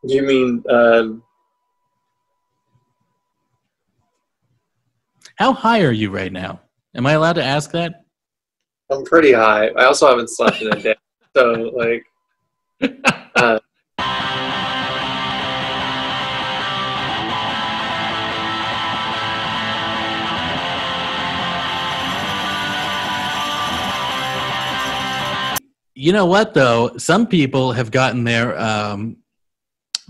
Do you mean How high are you right now? Am I allowed to ask that? I'm pretty high. I also haven't slept in a day. So, like, you know what, though? Some people have gotten their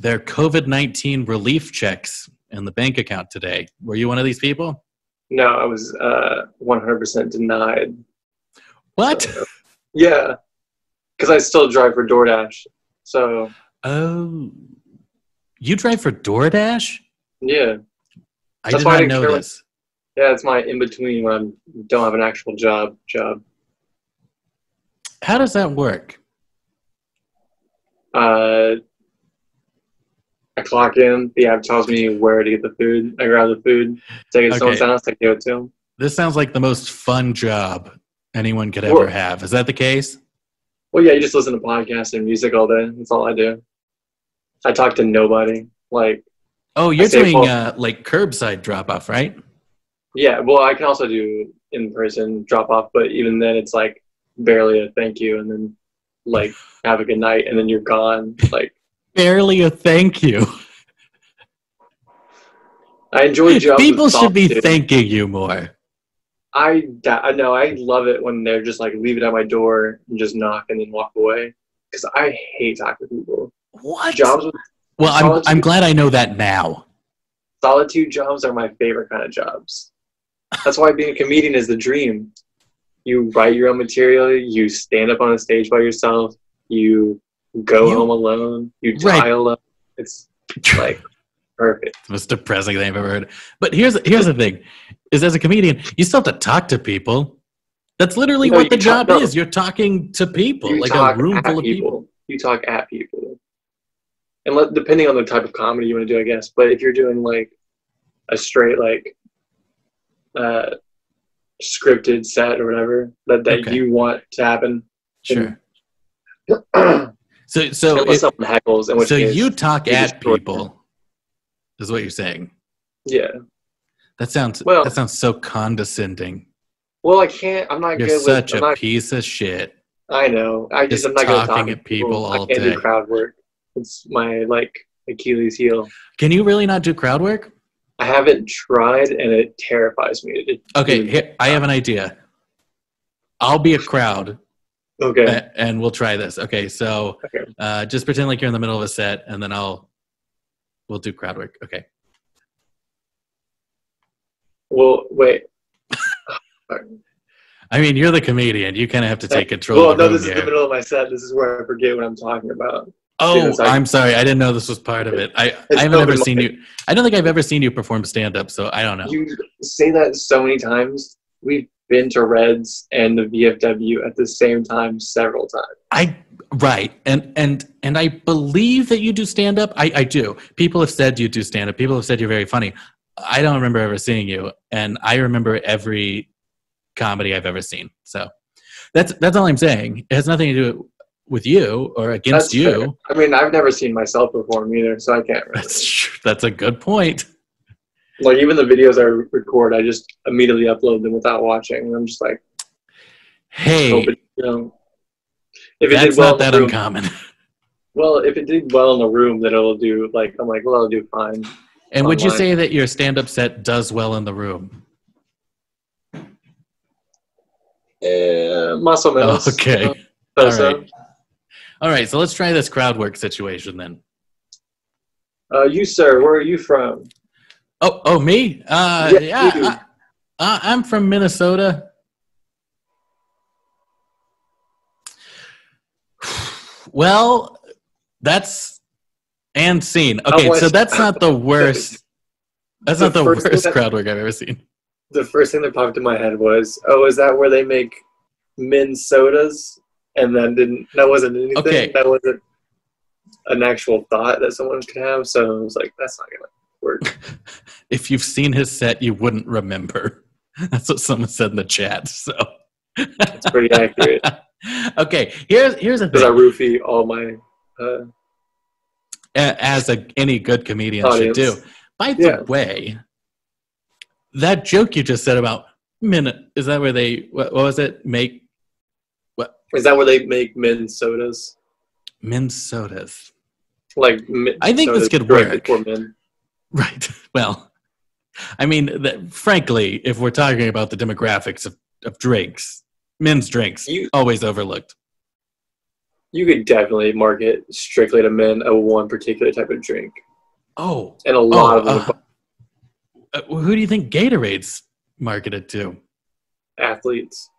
COVID-19 relief checks in the bank account today. Were you one of these people? no, I was 100% denied. What? So, yeah, because I still drive for DoorDash. So. Oh, you drive for DoorDash? Yeah. I did not know this. Yeah, it's my in-between when I don't have an actual job. How does that work? I clock in. The app tells me where to get the food. I grab the food, take it to someone's house, I give it to them. This sounds like the most fun job anyone could ever have. Is that the case? Well, yeah, you just listen to podcasts and music all day. That's all I do. I talk to nobody. Like, oh, you're doing like curbside drop-off, right? Yeah, well, I can also do in-person drop-off, but even then it's like barely a thank you, and then like have a good night, and then you're gone. Like barely a thank you. I enjoy jobs. People should be thanking you more. I know. I love it when they're just like leave it at my door and just knock and then walk away, because I hate talking to people. What? Jobs with well, I'm glad I know that now. Solitude jobs are my favorite kind of jobs. That's why being a comedian is the dream. You write your own material. You stand up on a stage by yourself. You go home alone. You die alone. It's like perfect. It's the most depressing thing I've ever heard. But here's the thing: is as a comedian, you still have to talk to people. That's literally what the job is. You're talking to people, like a room full of people. You talk at people, and depending on the type of comedy you want to do, I guess. But if you're doing like a straight like scripted set or whatever that you want to happen, sure. So someone heckles, in which case, you talk at people, is what you're saying? Yeah. That sounds so condescending. Well, I can't. I'm not You're good. Such a piece of shit. I know. I'm not good at talking at people all day. I can't do crowd work. It's my Achilles heel. Can you really not do crowd work? I haven't tried, and it terrifies me. Here, I have an idea. I'll be a crowd. Okay. And we'll try this. Okay, so just pretend like you're in the middle of a set, and then we'll do crowd work. Okay. Well, wait. I mean, you're the comedian. You kind of have to take control of the room. This is the middle of my set. This is where I forget what I'm talking about. Oh, I'm sorry. I didn't know this was part of it. I haven't ever seen you. I don't think I've ever seen you perform stand-up, so I don't know. You say that so many times. We've been to Reds and the VFW at the same time several times. Right. And I believe that you do stand-up. I do. People have said you do stand-up. People have said you're very funny. I don't remember ever seeing you, and I remember every comedy I've ever seen. So that's all I'm saying. It has nothing to do with you or against you. Fair. I mean, I've never seen myself perform either, so I can't remember. That's a good point. Like, even the videos I record, I just immediately upload them without watching. And I'm just like, hey, if that's not that uncommon. Well, if it did well in the room, then it'll do, I'm like, well, it'll do fine. And would you say that your stand-up set does well in the room? Más o menos. Okay. All right, so let's try this crowd work situation then. You, sir, where are you from? Oh, me? I'm from Minnesota. Well, that's and scene. Okay, so that's not the worst. That's not the worst crowd work I've ever seen. The first thing that popped in my head was, is that where they make men's sodas? And that wasn't anything. Okay. That wasn't an actual thought that someone could have. So I was like, that's not going to work. If you've seen his set, you wouldn't remember. That's what someone said in the chat. So that's pretty accurate. Okay, here's the thing. Because I roofie all my as any good comedian Audience. should do. By the way, that joke you just said about men, is that where they, what was it? Is that where they make men's sodas? Men's sodas. Like, I think this could work. For men. Right. Well, I mean, frankly, if we're talking about the demographics of drinks, men's drinks, always overlooked. You could definitely market strictly to men one particular type of drink. Oh. And a lot of them. Who do you think Gatorade's marketed to? Athletes.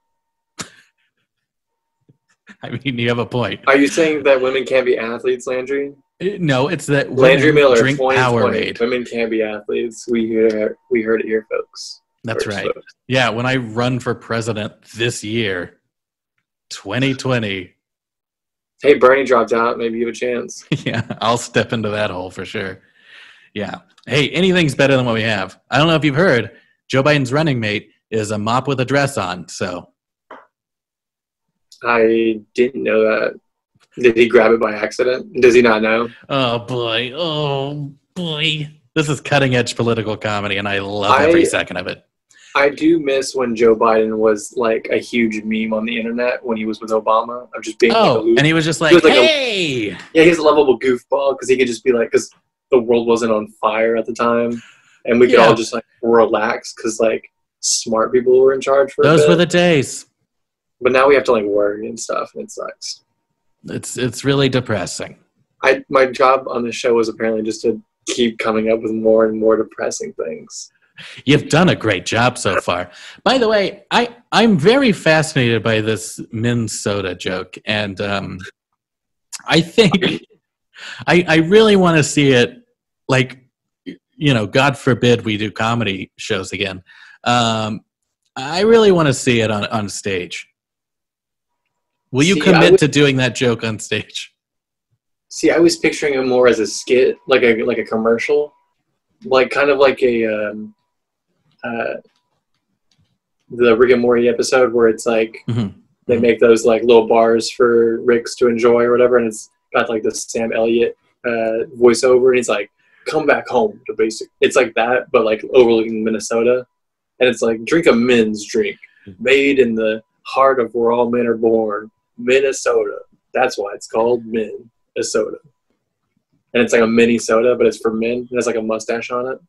I mean, you have a point. Are you saying that women can't be athletes, Landry? No, it's that Landry Miller, drink Powerade. Women can't be athletes. We heard it here, folks. That's right. Folks. Yeah, when I run for president this year, 2020. Hey, Bernie dropped out. Maybe you have a chance. Yeah, I'll step into that hole for sure. Yeah. Hey, anything's better than what we have. I don't know if you've heard, Joe Biden's running mate is a mop with a dress on, so. I didn't know that. Did he grab it by accident? Does he not know? Oh, boy. Oh, boy. This is cutting-edge political comedy, and I love every second of it. I do miss when Joe Biden was like a huge meme on the internet when he was with Obama. Of just being and he was just like, hey! He was a lovable goofball because he could just be like, because the world wasn't on fire at the time, and we could all just like relax because like smart people were in charge for those were the days. But now we have to like worry and stuff, and it sucks. It's really depressing. My job on this show was apparently just to keep coming up with more and more depressing things. You've done a great job so far. By the way, I'm very fascinated by this men's soda joke, and I think I really want to see it. Like, you know, God forbid we do comedy shows again. I really want to see it on stage. Will you commit to doing that joke on stage? See, I was picturing it more as a skit, like a commercial, like kind of like the Rick and Morty episode where it's like they make those like little bars for Ricks to enjoy or whatever, and it's got like the Sam Elliott voiceover, and he's like, "Come back home to basic." It's like that, but like overlooking Minnesota, and it's like, drink a men's drink made in the heart of where all men are born, Minnesota. That's why it's called Minnesota. And it's like a mini soda, but it's for men. It has like a mustache on it.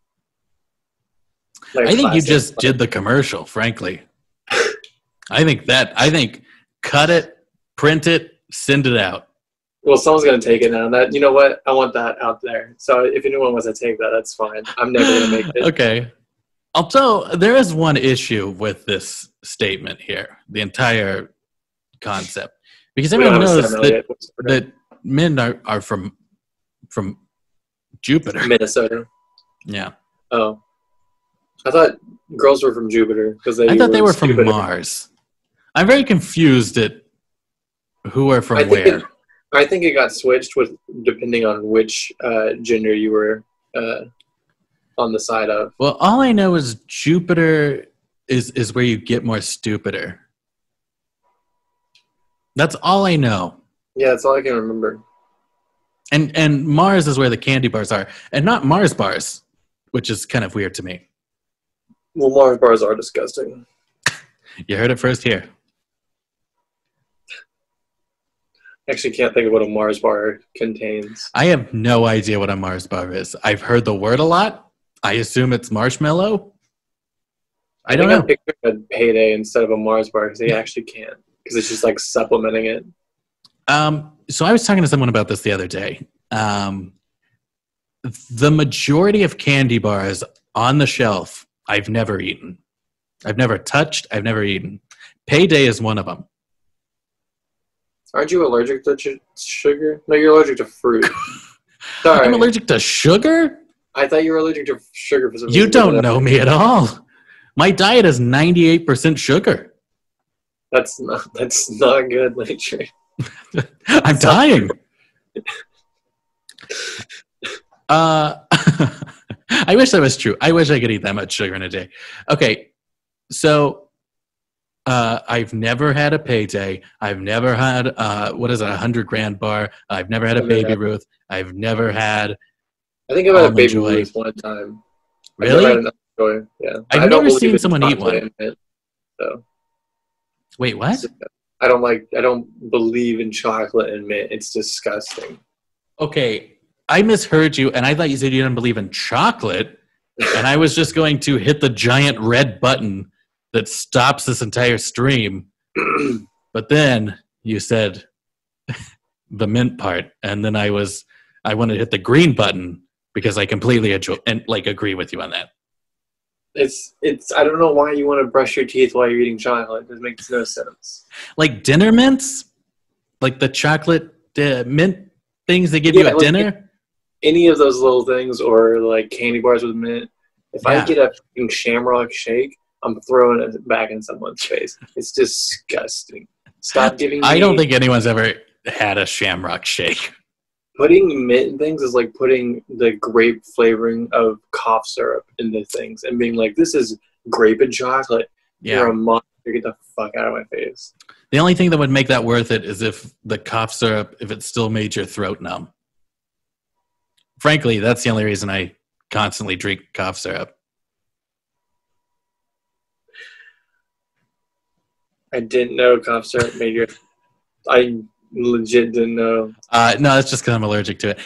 Like I think you just did the commercial, frankly. I think cut it, print it, send it out. Well, someone's going to take it now. That, you know what? I want that out there. So if anyone wants to take that, that's fine. I'm never going to make it. Okay. Also, there is one issue with this statement here, the entire concept. Because everyone knows that men are from Jupiter. Minnesota. Yeah. Oh. I thought girls were from Jupiter. I thought they were from Mars. I'm very confused at who are from where. I think it got switched depending on which gender you were on the side of. Well, all I know is Jupiter is where you get more stupider. That's all I know. Yeah, that's all I can remember. And Mars is where the candy bars are, and not Mars bars, which is kind of weird to me. Well, Mars bars are disgusting. You heard it first here. I actually can't think of what a Mars bar contains. I have no idea what a Mars bar is. I've heard the word a lot. I assume it's marshmallow. I don't know. I'm picturing a Payday instead of a Mars bar because they actually can't. Because it's just like supplementing it. So I was talking to someone about this the other day. The majority of candy bars on the shelf, I've never eaten. I've never touched. I've never eaten. Payday is one of them. Aren't you allergic to sugar? No, you're allergic to fruit. Sorry. I'm allergic to sugar? I thought you were allergic to sugar for some reason. You don't know me at all. My diet is 98% sugar. That's not good, Landry. I'm dying. I wish that was true. I wish I could eat that much sugar in a day. Okay, so I've never had a payday. I've never had what is it, $100,000 bar. I've never had a Baby Ruth. I've never had. I think I've had a Almond Baby Joy. Ruth one time. Really? I've never had an Almond Joy. Yeah. I've I don't never believe seen in someone eat chocolate one. and mint, so. Wait, what? I don't believe in chocolate and mint. It's disgusting. Okay, I misheard you, and I thought you said you didn't believe in chocolate, and I was just going to hit the giant red button that stops this entire stream. But then you said the mint part, and then I wanted to hit the green button because I completely agree with you on that. It's I don't know why you want to brush your teeth while you're eating chocolate. It makes no sense. Like dinner mints? Like the chocolate mint things they give you at dinner? Any of those little things, or like candy bars with mint. If I get a fucking Shamrock Shake, I'm throwing it back in someone's face. It's disgusting. Stop giving me... I don't think anyone's ever had a Shamrock Shake. Putting mint in things is like putting the grape flavoring of cough syrup into things and being like, this is grape and chocolate. Yeah. You're a monster. Get the fuck out of my face. The only thing that would make that worth it is if the cough syrup, if it still made your throat numb. Frankly, that's the only reason I constantly drink cough syrup. I didn't know cough syrup made your... I legit didn't know. No, that's just because I'm allergic to it.